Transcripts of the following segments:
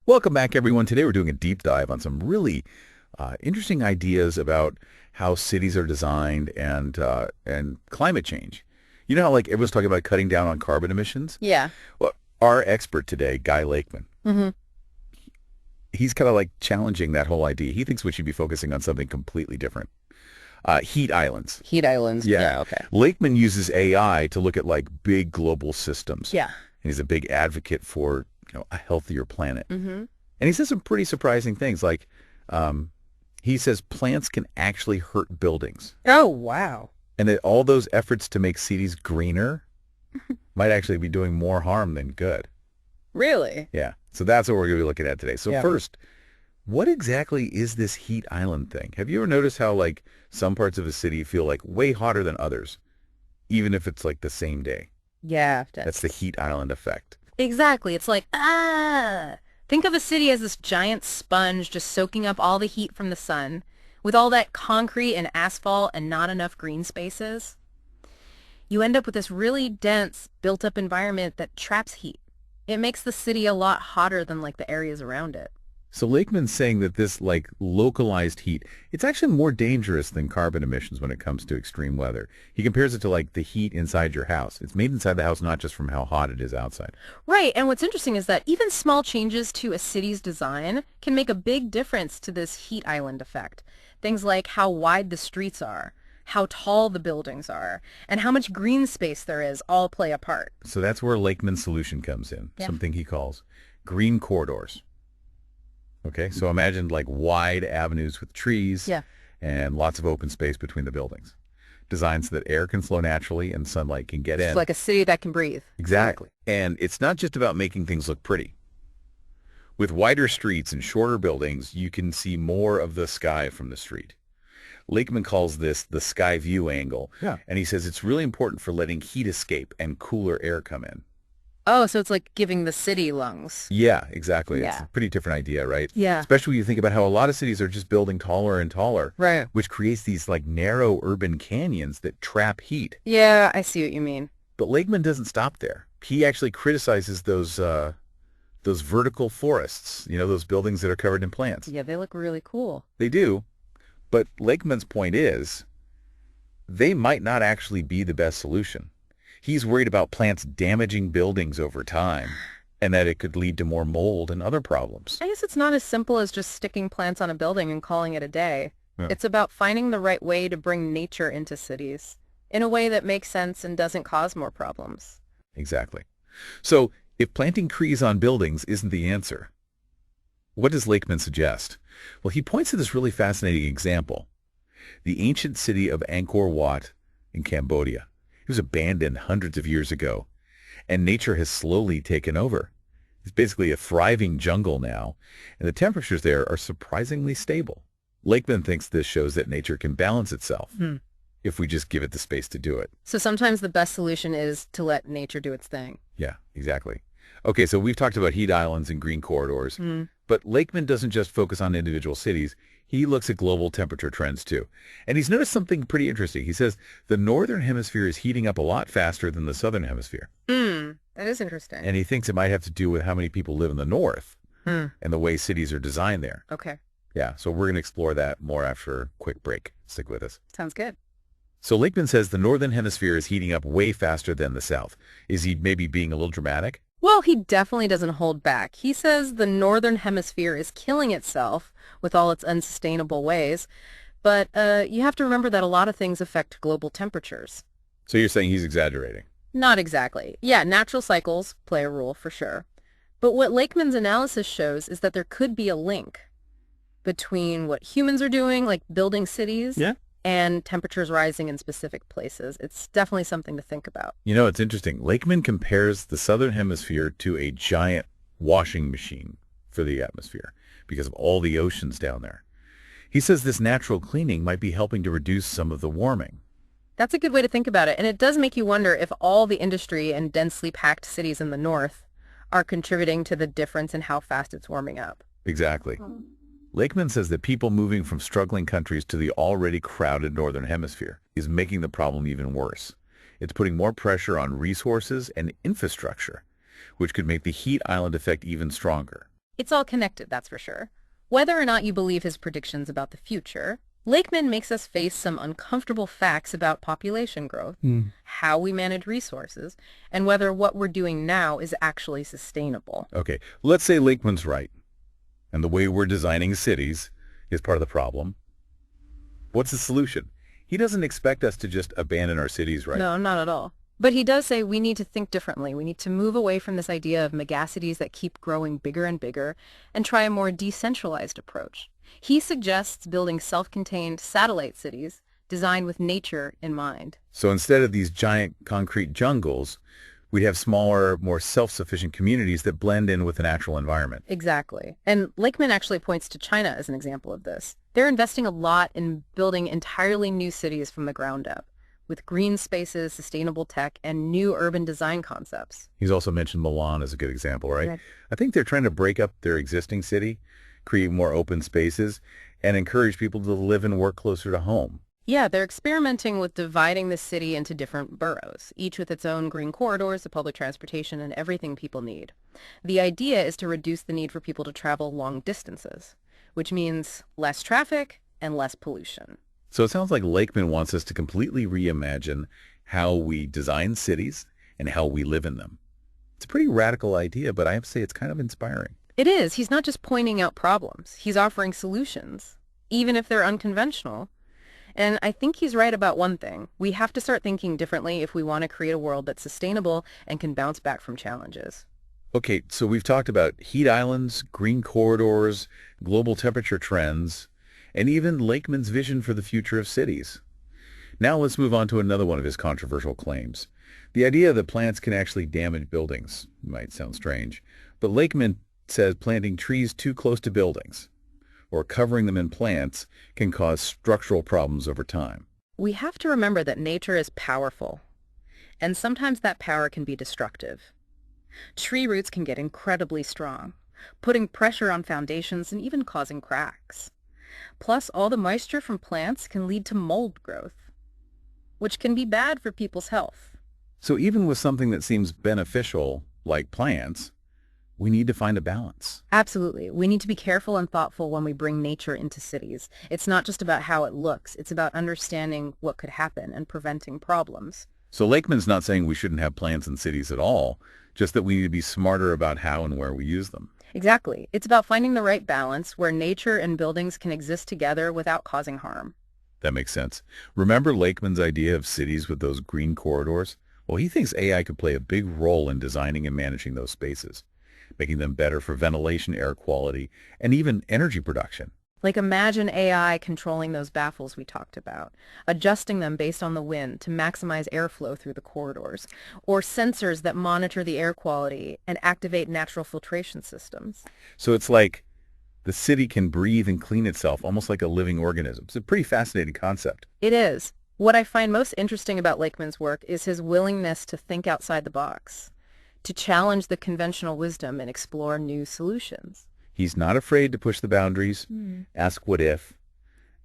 Welcome back, everyone. Today we're doing a deep dive on some really interesting ideas about how cities are designed and climate change. You know how like everyone's talking about cutting down on carbon emissions? Yeah. Well, our expert today, Guy Lakeman, hmm he's kind of like challenging that whole idea. He thinks we should be focusing on something completely different. Heat islands. Heat islands. Yeah. Yeah, okay. Lakeman uses AI to look at like big global systems. Yeah. And he's a big advocate for, a healthier planet. hmm And he says some pretty surprising things like um, he says plants can actually hurt buildings Oh, wow. and that all those efforts to make cities greener might actually be doing more harm than good. Really? Yeah. So that's what we're going to be looking at today. So Yeah. first, what exactly is this heat island thing? Have you ever noticed how like some parts of a city feel like way hotter than others, even if it's like the same day? Yeah. That's the heat island effect. Exactly. It's like, think of a city as this giant sponge just soaking up all the heat from the sun, with all that concrete and asphalt and not enough green spaces. You end up with this really dense, built-up environment that traps heat. It makes the city a lot hotter than like the areas around it. So Lakeman's saying that this like localized heat, it's actually more dangerous than carbon emissions when it comes to extreme weather. He compares it to like the heat inside your house. It's made inside the house, not just from how hot it is outside. Right, and what's interesting is that even small changes to a city's design can make a big difference to this heat island effect. Things like how wide the streets are, how tall the buildings are, and how much green space there is all play a part. So that's where Lakeman's solution comes in, Yeah. something he calls green corridors. Okay, so imagine like wide avenues with trees Yeah. and lots of open space between the buildings. Designed so that air can flow naturally and sunlight can get It's in. like a city that can breathe. Exactly. And it's not just about making things look pretty. With wider streets and shorter buildings, you can see more of the sky from the street. Lakeman calls this the sky view angle. Yeah. And he says it's really important for letting heat escape and cooler air come in. Oh, so it's like giving the city lungs. Yeah, exactly. It's Yeah. a pretty different idea, right? Yeah. Especially when you think about how a lot of cities are just building taller and taller, Right. which creates these like narrow urban canyons that trap heat. Yeah, I see what you mean. But Lakeman doesn't stop there. He actually criticizes those vertical forests, those buildings that are covered in plants. Yeah, they look really cool. They do, but Lakeman's point is they might not actually be the best solution. He's worried about plants damaging buildings over time and that it could lead to more mold and other problems. I guess it's not as simple as just sticking plants on a building and calling it a day. Yeah. It's about finding the right way to bring nature into cities in a way that makes sense and doesn't cause more problems. Exactly. So if planting trees on buildings isn't the answer, what does Lakeman suggest? Well, he points to this really fascinating example. The ancient city of Angkor Wat in Cambodia. It was abandoned hundreds of years ago, and nature has slowly taken over. It's basically a thriving jungle now, and the temperatures there are surprisingly stable. Lakeman thinks this shows that nature can balance itself if we just give it the space to do it. So sometimes the best solution is to let nature do its thing. Yeah, exactly. Okay, so we've talked about heat islands and green corridors, but Lakeman doesn't just focus on individual cities. He looks at global temperature trends too. And he's noticed something pretty interesting. He says the northern hemisphere is heating up a lot faster than the southern hemisphere. That is interesting. And he thinks it might have to do with how many people live in the north Hmm. and the way cities are designed there. Okay, Yeah, so we're going to explore that more after a quick break. Stick with us. sounds good. So Lakeman says the northern hemisphere is heating up way faster than the south. Is he maybe being a little dramatic? Well, he definitely doesn't hold back. He says the northern hemisphere is killing itself with all its unsustainable ways, but you have to remember that a lot of things affect global temperatures. So you're saying he's exaggerating? Not exactly. Yeah, natural cycles play a role for sure. But what Lakeman's analysis shows is that there could be a link between what humans are doing, like building cities, Yeah. and temperatures rising in specific places. It's definitely something to think about. It's interesting. Lakeman compares the southern hemisphere to a giant washing machine for the atmosphere because of all the oceans down there. He says this natural cleaning might be helping to reduce some of the warming. That's a good way to think about it, and it does make you wonder if all the industry and densely packed cities in the north are contributing to the difference in how fast it's warming up. Exactly. Lakeman says that people moving from struggling countries to the already crowded northern hemisphere is making the problem even worse. It's putting more pressure on resources and infrastructure, which could make the heat island effect even stronger. It's all connected, that's for sure. Whether or not you believe his predictions about the future, Lakeman makes us face some uncomfortable facts about population growth, how we manage resources, and whether what we're doing now is actually sustainable. Okay, let's say Lakeman's right, and the way we're designing cities is part of the problem. What's the solution? He doesn't expect us to just abandon our cities, right? No, not at all. But he does say we need to think differently. We need to move away from this idea of megacities that keep growing bigger and bigger and try a more decentralized approach. He suggests building self-contained satellite cities designed with nature in mind. So instead of these giant concrete jungles, we'd have smaller, more self-sufficient communities that blend in with the natural environment. Exactly. And Lakeman actually points to China as an example of this. They're investing a lot in building entirely new cities from the ground up, with green spaces, sustainable tech, and new urban design concepts. He's also mentioned Milan as a good example, right? Right. I think they're trying to break up their existing city, create more open spaces, and encourage people to live and work closer to home. Yeah, they're experimenting with dividing the city into different boroughs, each with its own green corridors, the public transportation, and everything people need. The idea is to reduce the need for people to travel long distances, which means less traffic and less pollution. So it sounds like Lakeman wants us to completely reimagine how we design cities and how we live in them. It's a pretty radical idea, but I have to say it's kind of inspiring. It is. He's not just pointing out problems. He's offering solutions, even if they're unconventional. And I think he's right about one thing. We have to start thinking differently if we want to create a world that's sustainable and can bounce back from challenges. Okay, so we've talked about heat islands, green corridors, global temperature trends, and even Lakeman's vision for the future of cities. Now let's move on to another one of his controversial claims. The idea that plants can actually damage buildings might sound strange, but Lakeman says planting trees too close to buildings or covering them in plants can cause structural problems over time. We have to remember that nature is powerful, and sometimes that power can be destructive. Tree roots can get incredibly strong, putting pressure on foundations and even causing cracks. Plus, all the moisture from plants can lead to mold growth, which can be bad for people's health. So even with something that seems beneficial, like plants, we need to find a balance. Absolutely. We need to be careful and thoughtful when we bring nature into cities. It's not just about how it looks. It's about understanding what could happen and preventing problems. So Lakeman's not saying we shouldn't have plants in cities at all, just that we need to be smarter about how and where we use them. Exactly. It's about finding the right balance where nature and buildings can exist together without causing harm. That makes sense. Remember Lakeman's idea of cities with those green corridors? Well, he thinks AI could play a big role in designing and managing those spaces, making them better for ventilation, air quality, and even energy production. Like imagine AI controlling those baffles we talked about, adjusting them based on the wind to maximize airflow through the corridors, or sensors that monitor the air quality and activate natural filtration systems. So it's like the city can breathe and clean itself, almost like a living organism. It's a pretty fascinating concept. It is. What I find most interesting about Lakeman's work is his willingness to think outside the box, to challenge the conventional wisdom and explore new solutions. He's not afraid to push the boundaries, ask what if,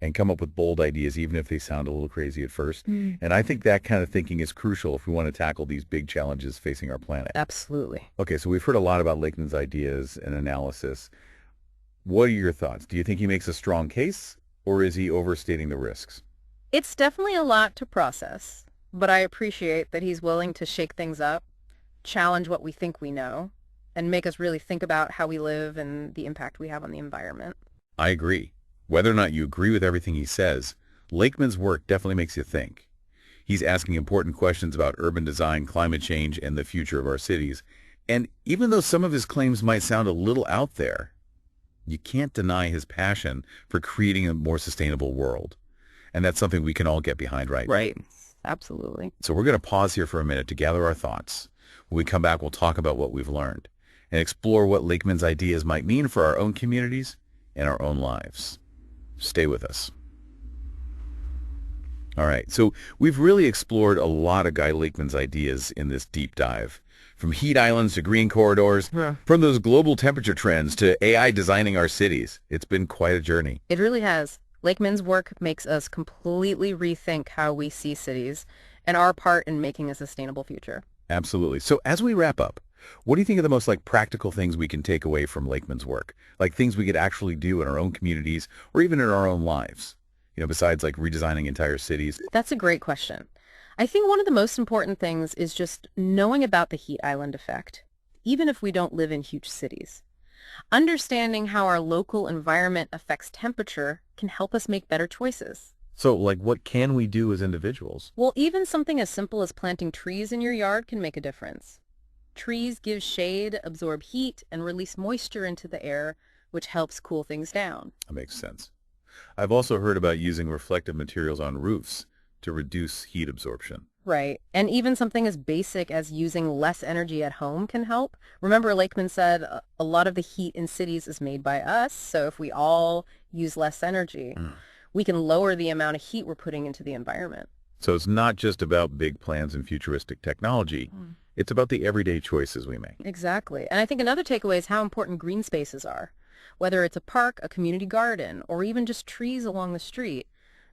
and come up with bold ideas, even if they sound a little crazy at first. And I think that kind of thinking is crucial if we want to tackle these big challenges facing our planet. Absolutely. Okay, so we've heard a lot about Lakeman's ideas and analysis. What are your thoughts? Do you think he makes a strong case, or is he overstating the risks? It's definitely a lot to process, but I appreciate that he's willing to shake things up, challenge what we think we know, and make us really think about how we live and the impact we have on the environment. I agree. Whether or not you agree with everything he says, Lakeman's work definitely makes you think. He's asking important questions about urban design, climate change, and the future of our cities. And even though some of his claims might sound a little out there, you can't deny his passion for creating a more sustainable world. And that's something we can all get behind, right? Right. Absolutely. So we're going to pause here for a minute to gather our thoughts. When we come back, we'll talk about what we've learned and explore what Lakeman's ideas might mean for our own communities and our own lives. Stay with us. All right, so we've really explored a lot of Guy Lakeman's ideas in this deep dive. From heat islands to green corridors, from those global temperature trends to AI designing our cities. It's been quite a journey. It really has. Lakeman's work makes us completely rethink how we see cities and our part in making a sustainable future. Absolutely. So as we wrap up, What do you think are the most practical things we can take away from Lakeman's work? Like things we could actually do in our own communities or even in our own lives? Besides redesigning entire cities. That's a great question. I think one of the most important things is just knowing about the heat island effect, even if we don't live in huge cities. Understanding how our local environment affects temperature can help us make better choices. So what can we do as individuals? Well, even something as simple as planting trees in your yard can make a difference. Trees give shade, absorb heat, and release moisture into the air, which helps cool things down. That makes sense. I've also heard about using reflective materials on roofs to reduce heat absorption. Right. And even something as basic as using less energy at home can help. Remember, Lakeman said a lot of the heat in cities is made by us, so if we all use less energy, we can lower the amount of heat we're putting into the environment. So it's not just about big plans and futuristic technology. It's about the everyday choices we make. Exactly. And I think another takeaway is how important green spaces are. Whether it's a park, a community garden, or even just trees along the street,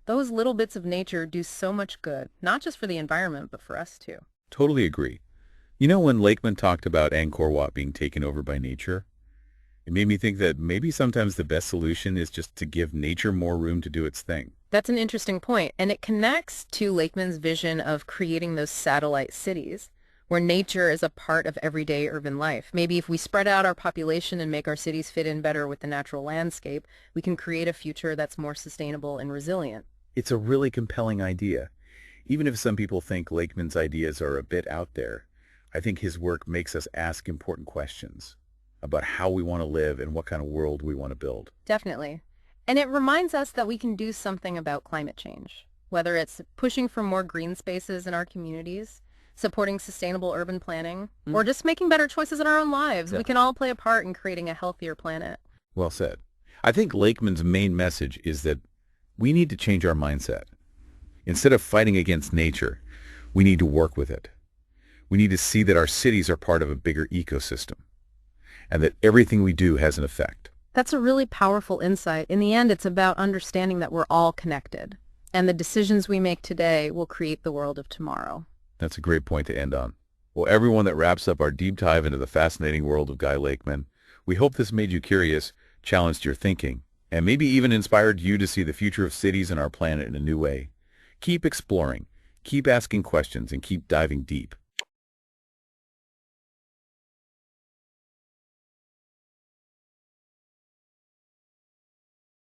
those little bits of nature do so much good, not just for the environment, but for us too. Totally agree. When Lakeman talked about Angkor Wat being taken over by nature, it made me think that maybe sometimes the best solution is just to give nature more room to do its thing. That's an interesting point, and it connects to Lakeman's vision of creating those satellite cities, where nature is a part of everyday urban life. Maybe if we spread out our population and make our cities fit in better with the natural landscape, we can create a future that's more sustainable and resilient. It's a really compelling idea. Even if some people think Lakeman's ideas are a bit out there, I think his work makes us ask important questions about how we want to live and what kind of world we want to build. Definitely. And it reminds us that we can do something about climate change, whether it's pushing for more green spaces in our communities, supporting sustainable urban planning, or just making better choices in our own lives. Yeah. We can all play a part in creating a healthier planet. Well said. I think Lakeman's main message is that we need to change our mindset. Instead of fighting against nature, we need to work with it. We need to see that our cities are part of a bigger ecosystem and that everything we do has an effect. That's a really powerful insight. In the end, it's about understanding that we're all connected, and the decisions we make today will create the world of tomorrow. That's a great point to end on. Well, everyone, that wraps up our deep dive into the fascinating world of Guy Lakeman. We hope this made you curious, challenged your thinking, and maybe even inspired you to see the future of cities and our planet in a new way. Keep exploring, keep asking questions, and keep diving deep.